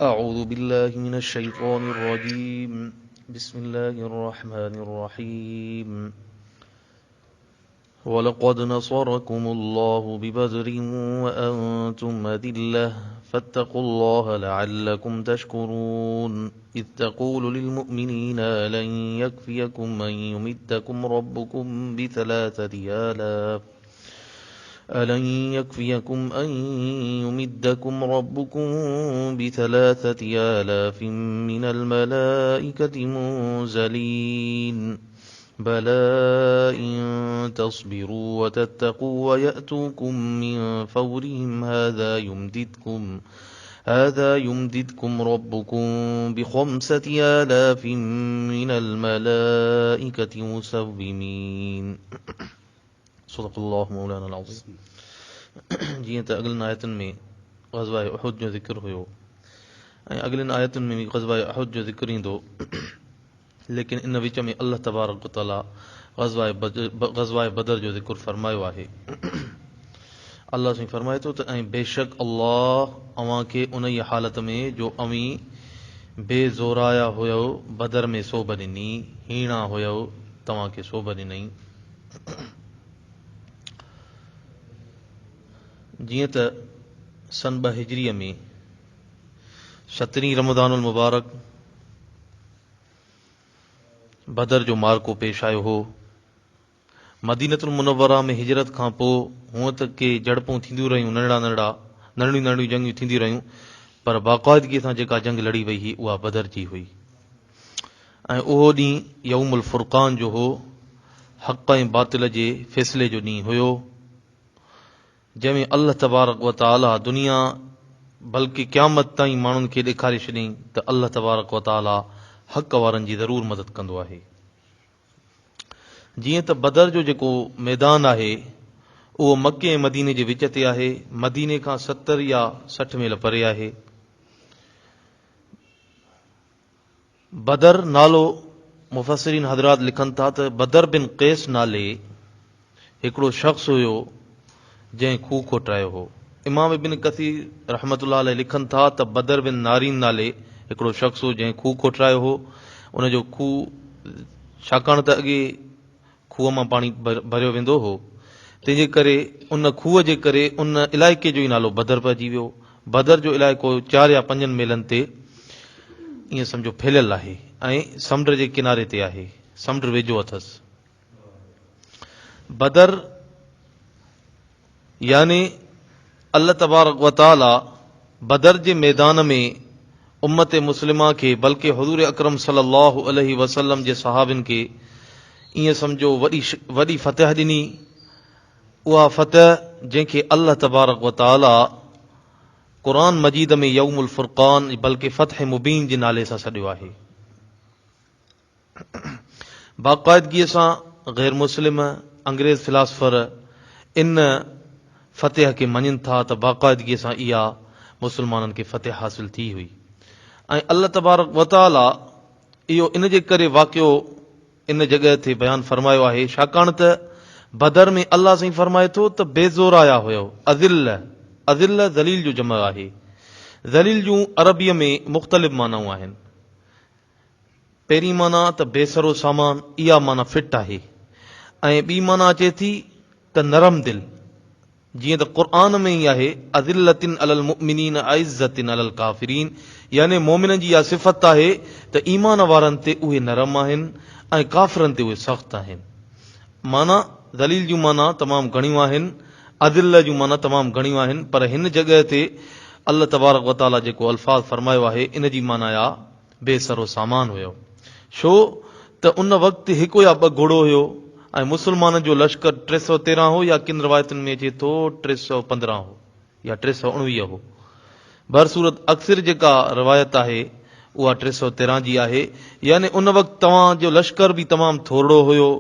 أعوذ بالله من الشيطان الرجيم. بسم الله الرحمن الرحيم. ولقد نصركم الله ببدر وأنتم أذلة فاتقوا الله لعلكم تشكرون. إذ تقول للمؤمنين ألن يكفيكم أن يمدكم ربكم بثلاثة آلاف من الملائكة منزلين. بلى إن تصبروا وتتقوا ويأتوكم من فورهم هذا يمددكم ربكم ب5 آلاف من الملائكة مسومين. صدق الله مولانا العظيم. जीअं त अॻिलनि आयतुनि में ग़ज़वा उहुद जो ज़िक्र हुयो ऐं अॻिलनि आयतुनि में बि ग़ज़वा उहुद जो ज़िक्र ईंदो, लेकिन इन विच में अल्लाह तबारक व तआला ग़ज़वा बदर जो ज़िक्र फरमायो आहे। अल्लाह साईं फरमाए थो त ऐं बेशक अल्लाह अव्हां खे उन ई हालत में जो अवीं बेज़ोराया हुयो बदर में सोभ ॾिनी, हीणा हुयो तव्हांखे सोभ ॾिनई। जीअं त सन 2 हिजरीअ में 17 रमज़ानुल मुबारक बदर जो मार्को पेश आयो हो। मदीनतुल मुनव्वरा में हिजरत खां पोइ हूअं त के जड़पूं थींदियूं रहियूं, नंढियूं जंगियूं थींदियूं रहियूं, पर बाक़ाइदगीअ सां जेका जंग लड़ी वई हुई उहा बदर जी हुई। ऐं उहो ॾींहुं यौमुल फुरक़ान जो हो, हक़ ऐं बातिल जे फ़ैसिले जो ॾींहुं हुयो, जंहिंमें अल्लाह तबारक व तआला दुनिया बल्कि क़यामत ताईं माण्हुनि खे ॾेखारे छॾियईं त अल्लाह तबारक व तआला हक़ वारनि जी ज़रूर मदद कंदो आहे। जीअं त बदर जो जेको मैदान आहे उहो मके ऐं मदीने जे विच ते आहे। मदीने खां 70 या 60 मील परे आहे। बदर नालो मुफ़स्सिरीन हज़रात लिखनि था त बदर बिन क़ैस नाले हिकिड़ो शख़्स हुयो जंहिं खूह खोटायो हो। इमाम इब्न कसीर रहमतुल्लाह अलैह लिखनि था त बदर बिन नारीन नाले हिकिड़ो शख़्स हो जंहिं खूह खोटायो हो। उनजो खूह छाकाणि त अॻे खूह मां पाणी भरियो वेंदो हो, तंहिंजे करे उन खूह जे करे उन इलाइक़े जो ई नालो बदर पइजी वियो। बदर जो इलाइक़ो 4 या 5 मीलनि ते ईअं सम्झो फैलियल आहे ऐं समुंड जे किनारे ते आहे, समुंड वेझो अथसि। बदर यानी अल्लाह तबारक व तआला बदर जे मैदान में उम्मत मुस्लिमा खे बल्कि हुज़ूर अकरम सल्लल्लाहु अलैहि वसल्लम जे सहाबिन खे ईअं सम्झो वॾी फतह ॾिनी। उहा फतह जंहिंखे अल्लाह तबारक व तआला क़ुरान मजीद में यौमुल फुरक़ान बल्कि फतह मुबीन जे नाले सां सॾियो आहे। बाक़ाइदगीअ सां गैर मुस्लिम अंग्रेज़ फिलासफर इन फतह खे मञनि था त बाक़ाइदगीअ सां इहा मुस्लमाननि खे फतह हासिल थी हुई। ऐं अल्लाह तबारक व तआला इहो इन जे करे वाक़ियो इन जॻह ते बयानु फरमायो आहे छाकाणि त बदर में अल्लाह साईं फरमाए थो त बेज़ोराया हुयो। अज़िल ज़लील जो जमा आहे। ज़लील जूं अरबीअ में मुख़्तलिफ़ मानाऊं आहिनि। पहिरीं माना त बेसरो सामान, इहा माना फिट आहे, ऐं ॿी माना अचे थी त नरम दिल, जीअं त क़ुर्आन में ई आहे अज़िल्लतिन अलल मुमिनीन अइज़्ज़तिन अलल काफ़िरीन, यानी मोमिननि जी इहा सिफ़त आहे त ईमान वारनि ते उहे नरम आहिनि ऐं काफ़िरनि ते उहे सख़्त आहिनि। माना ज़लील जूं माना तमामु घणियूं आहिनि, अज़िल्ल जूं माना तमामु घणियूं आहिनि, पर हिन जॻह ते अल्लाह तबारक व तआला जेको अल्फाज़ फरमायो आहे इन जी माना या बेसरो सामान हुयो। छो त उन वक़्तु हिकु या 2 घोड़ो हुयो ऐं मुस्लमाननि जो लश्कर 313 हो, या किन रिवायतुनि में अचे थो 315 हो या 319 हो। बरसूरत अक्सर जेका रिवायत आहे उहा 313 जी आहे। यानी उन वक़्तु तव्हांजो लश्कर बि तमामु थोरो हुयो।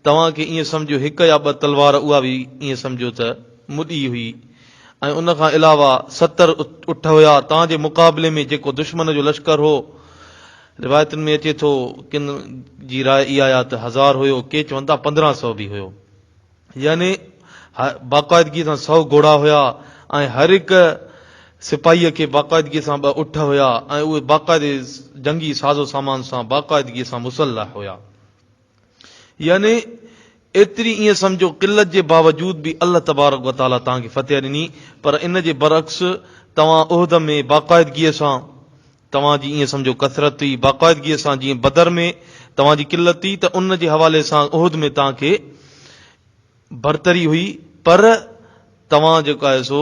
तव्हांखे ईअं सम्झो 1 या 2 तलवार उहा बि ईअं सम्झो त मुॾी हुई, ऐं उन खां अलावा 70 उठ हुया। तव्हांजे मुक़ाबले में जेको दुश्मन जो लश्कर हो, रिवायतुनि में अचे थो किन जी राय इहा आहे त 1000 हुयो, के चवनि था 1500 बि हुयो। यानी बाक़ाइदगी सां 100 घोड़ा हुया ऐं हर हिकु सिपाहीअ खे बाक़ाइदगीअ सां 2 उठ हुया ऐं उहे बाक़ाइदे जंगी साज़ो सामान सां बाक़ाइदगीअ सां मुसल्लह हुया। यानी एतिरी ईअं सम्झो क़िलत जे बावजूद बि अल्लाह तबारक व तआला तव्हांखे फतह ॾिनी, पर इन जे बरअक्स तव्हां उहद में बाक़ाइदगीअ सां तव्हांजी ईअं सम्झो कसरत हुई, बाक़ाइदगीअ सां जीअं बदर में तव्हांजी क़िलत हुई त उन जे हवाले सां उहद में तव्हांखे बरतरी हुई, पर तव्हां जेको आहे सो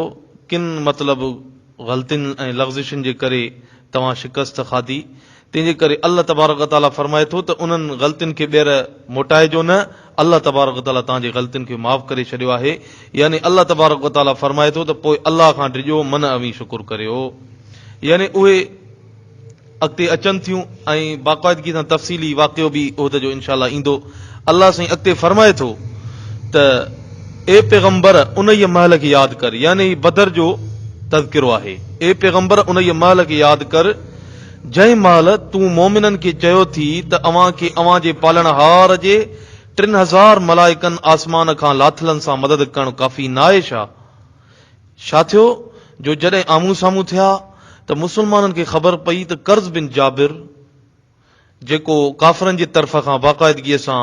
किन मतिलबु ग़लतियुनि ऐं लग़्ज़िशुनि जे करे तव्हां शिकस्त खाधी। तंहिंजे करे अल्लाह तबारक व तआला फरमाए थो त उन्हनि ग़लतियुनि खे ॿीहर मोटाइजो न, अल्लाह तबारक व तआला तव्हांजी ग़लतियुनि खे माफ़ करे छॾियो आहे। यानी अल्लाह तबारक व तआला फरमाए थो त पोइ अल्लाह खां डिॼो मन अवी शुकुर करियो। यानी उहे अॻिते अचनि थियूं ऐं बाक़ाइदगी सां तफ़सीली वाक़ियो बि उहद जो इनशाअल्लाह ईंदो। अल्लाह साईं अॻिते फरमाए थो त ए पैगंबर उन ई महल खे यादि कर, यानी बदर जो तज़किरो आहे। ए पैगंबर उन ई महल खे यादि कर जंहिं महिल तूं मोमिननि खे चयो थी त अव्हांखे अव्हां जे पालणहार जे 3000 मलाइकनि आसमान खां लाथलनि सां मदद करणु काफ़ी न आहे छा थियो जो जॾहिं आम्हूं साम्हूं थिया त मुसलमाननि खे ख़बर पई त कर्ज़ बिन जाबिर जेको काफ़रनि जे तरफ़ खां बाक़ाइदगीअ सां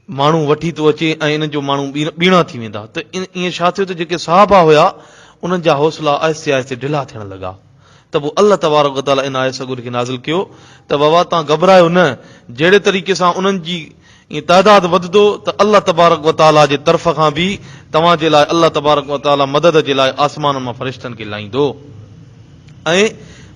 माण्हू वठी थो अचे ऐं इन जो माण्हू ॿीणा थी वेंदा, त ईअं छा थियो त जेके सहाबा हुया उन्हनि जा हौसला आहिस्ते आहिस्ते ढिला थियण लॻा। त पोइ अल्लाह तबारक व तआला इन आयत सगुर खे नाज़िल कयो त बाबा तव्हां घबरायो न, जहिड़े तरीक़े सां उन्हनि जी ईअं तइदाद वधंदो त अल्लाह तबारक व तआला जे तरफ़ खां बि तव्हांजे लाइ अल्लाह तबारक व तआला मदद जे लाइ आसमाननि मां फ़रिश्तनि खे लाहींदो। ऐं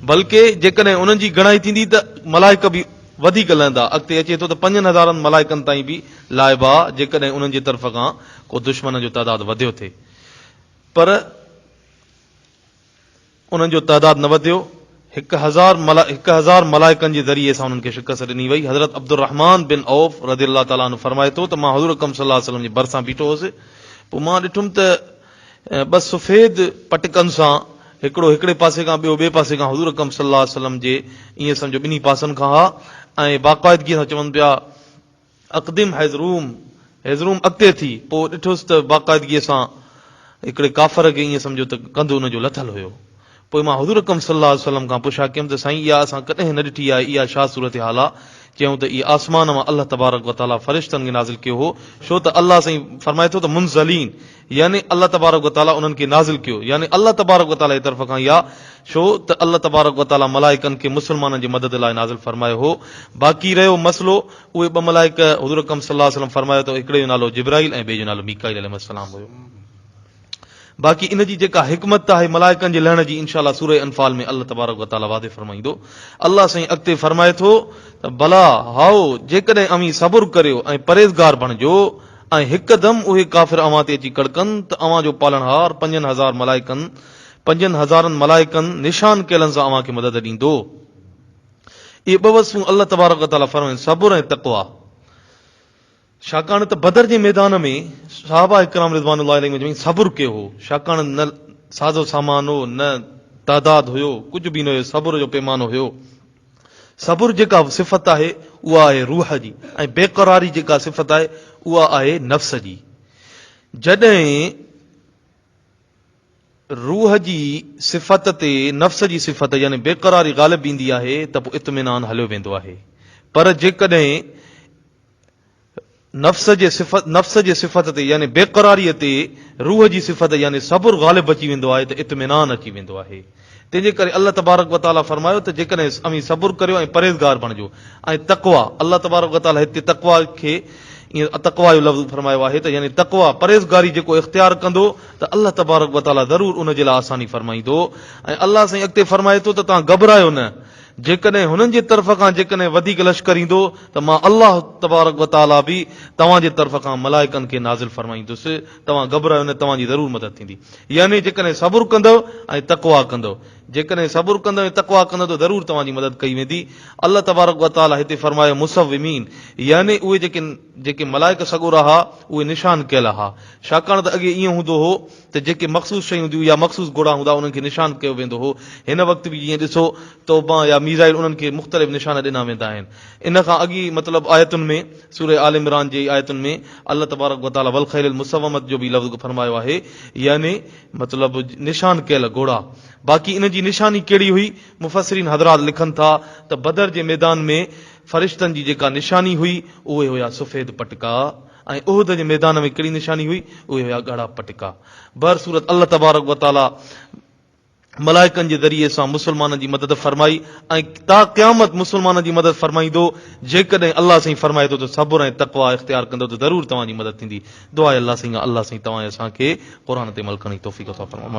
बल्कि जेकॾहिं उन्हनि जी घणाई थींदी त मलाइक बि वधीक लहंदा। अॻिते अचे थो त 5000 मलाइकनि ताईं बि लाइबा जेकॾहिं उन्हनि जे तरफ़ खां को दुश्मन जो तइदाद वधियो थिए, पर उन्हनि जो तइदाद न वधियो। 1000 मलाइकनि जे ज़रिए सां उन्हनि खे शिकस्त ॾिनी वई। हज़रत अब्दुर्रहमान बिन औफ रज़ियल्लाहु ताला अन्हु फरमाए थो त मां हुज़ूर अकरम सल्लल्लाहु अलैहि वसल्लम जे भरिसां बीठो हुउसि, पोइ मां ॾिठुमि त 2 सफ़ेद पटकनि सां हिकिड़ो हिकिड़े पासे खां ॿिए पासे खां हुज़ूर अकरम सल्लल्लाहु अलैहि वसल्लम जे ईअं सम्झो ॿिन्ही पासनि खां हा, ऐं बाक़ाइदगीअ सां चवनि पिया अक़दिम हैज़रूम, हैज़रूम अॻिते थी। पोइ ॾिठोसि त बाक़ाइदगीअ सां हिकिड़े काफ़र खे ईअं सम्झो त कंधु हुनजो लथल हुयो। पोइ मां हुज़ूर अकरम सल्लल्लाहु अलैहि वसल्लम खां पुछा कयुमि त साईं इहा असां कॾहिं न ॾिठी आहे, इहा छा सूरत हाल आहे? चयूं त इहा आसमान मां अल्लाह तबारक व तआला फ़रिश्तनि खे नाज़िल कयो हो, छो त अल्लाह साईं फरमाए थो त मुनज़लीन, यानी अल्लाह तबारक व तआला उन्हनि खे नाज़िल कयो, यानी अल्लाह तबारक व तआला जी तरफ़ खां इहा, छो त अल्लाह तबारक व तआला मलाइकनि खे मुसलमाननि जी मदद लाइ नाज़िल फरमायो हो। बाक़ी रहियो मसलो उहे 2 मलाइक हुज़ूर अकरम सल्लल्लाहु अलैहि वसल्लम फरमायो त हिकिड़े जो नालो जिब्राइल ऐं ॿिए जो नालो मीकाइल अलैहिस्सलाम हुयो। बाक़ी इन जी जेका हिकमत आहे मलाइकनि जे लहण जी इंशाअल्लाह सूरह अनफाल में अल्लाह तबारक व तआला वादे फरमाईंदो। अल्लाह साईं अॻिते फरमाए थो त भला हाओ जेकॾहिं अव्हीं सबुर करियो ऐं परहेज़गार बणिजो ऐं हिकदमि उहे काफ़िर अव्हां ते अची कड़कनि त अव्हां जो पालणहार 5000 मलाइकनि निशान कयलनि सां अव्हां खे मदद ॾींदो। इहे 2 वस्तूं अल्लाह तबारक व तआला फरमाइनि, सबुर ऐं तक़वा। छाकाणि त बदर जे मैदान में सहाबा इकराम रिज़वानुल्लाहि अलैहिम सबुर कयो हो, छाकाणि न साज़ो सामान हो, न तइदाद हुयो, कुझु बि न हुयो, सबुर जो पैमानो हुयो। सबुर जेका सिफ़त आहे उहा आहे रूह जी, ऐं बेक़रारी जेका सिफ़त आहे उहा आहे नफ़्स जी। जॾहिं रूह जी सिफ़त ते नफ़्स जी सिफ़त यानी बेक़रारी ग़ालिब ईंदी आहे त पोइ इत्मिनान हलियो वेंदो आहे, पर जेकॾहिं नफ़्स जे सिफ़त ते यानी बेक़रारीअ ते रूह जी सिफ़त यानी सबुर ग़ालिब अची वेंदो आहे त इत्मिनान अची वेंदो आहे। तंहिंजे करे अल्लाह तबारक व तआला फरमायो त जेकॾहिं अव्हीं सबुर करियो ऐं परहेज़गार बणिजो। ऐं तक़वा, अल्लाह तबारक व तआला हिते तक़वा खे ईअं तक़वा जो लफ़्ज़ फरमायो आहे त यानी तक़वा परहेज़गारी जेको इख़्तियार कंदो त अल्लाह तबारक व तआला ज़रूर उन जे लाइ आसानी फरमाईंदो। ऐं अल्लाह साईं अॻिते फरमाए थो त तव्हां घबरायो न, जेकॾहिं हुननि जे तरफ़ खां जेकॾहिं वधीक लश्कर ईंदो त मां अल्लाह तबारक व तआला बि तव्हांजे तरफ़ खां मलाइकनि खे नाज़िल फरमाईंदुसि। तव्हां घबरायो न, तव्हांजी ज़रूर मदद थींदी। यानी जेकॾहिं सबुर कंदव ऐं तक़वा कंदव, जेकॾहिं सबुर कंदव तक़वा कंदव त ज़रूर तव्हांजी मदद कई वेंदी। अल्लाह तबारक व तआला हिते फरमायो मुसव्विमीन, यानी उहे जेके मलाइक सगुर हा उहे निशान कयल हा। छाकाणि त अॻे ईअं हूंदो हो त जेके मख़सूस शयूं हूंदियूं या मख़सूस घोड़ा हूंदा उन्हनि खे निशान कयो वेंदो हो। हिन वक़्तु बि जीअं ॾिसो तौबा या मीज़ाइल उन्हनि खे मुख़्तलिफ़ निशान ॾिना वेंदा आहिनि। इन खां अॻी मतिलबु आयतुनि में सूरह आल इमरान जी आयतुनि में अल्लाह तबारक व तआला वल खैल मुसव्वमत जो बि लफ़्ज़ फरमायो आहे, यानी मतिलबु निशान कयल घोड़ा। बाक़ी इन जी निशानी कहिड़ी हुई, मुफ़स्सिरीन हज़रात लिखनि था त बदर जे मैदान में फ़रिश्तनि जी जेका निशानी हुई उहे हुया सफ़ेद पटका, ऐं उहद जे मैदान में कहिड़ी निशानी हुई, उहे हुया ॻाढ़ा पटका। बर सूरत अल्लाह तबारक व तआला मलाइकनि जे ज़रिए सां मुसलमाननि जी मदद फरमाई ऐं ता क़यामत मुसलमाननि जी मदद फरमाईंदो। जेकॾहिं अल्लाह साईं फरमाए थो त सब्र ऐं तक़वा इख़्तियार कंदो त ज़रूर तव्हांजी मदद थींदी। दुआ आहे अल्लाह साईं तव्हां असांखे क़ुर ते अमल करण जी तौफ़ीक़ अता फ़रमाए।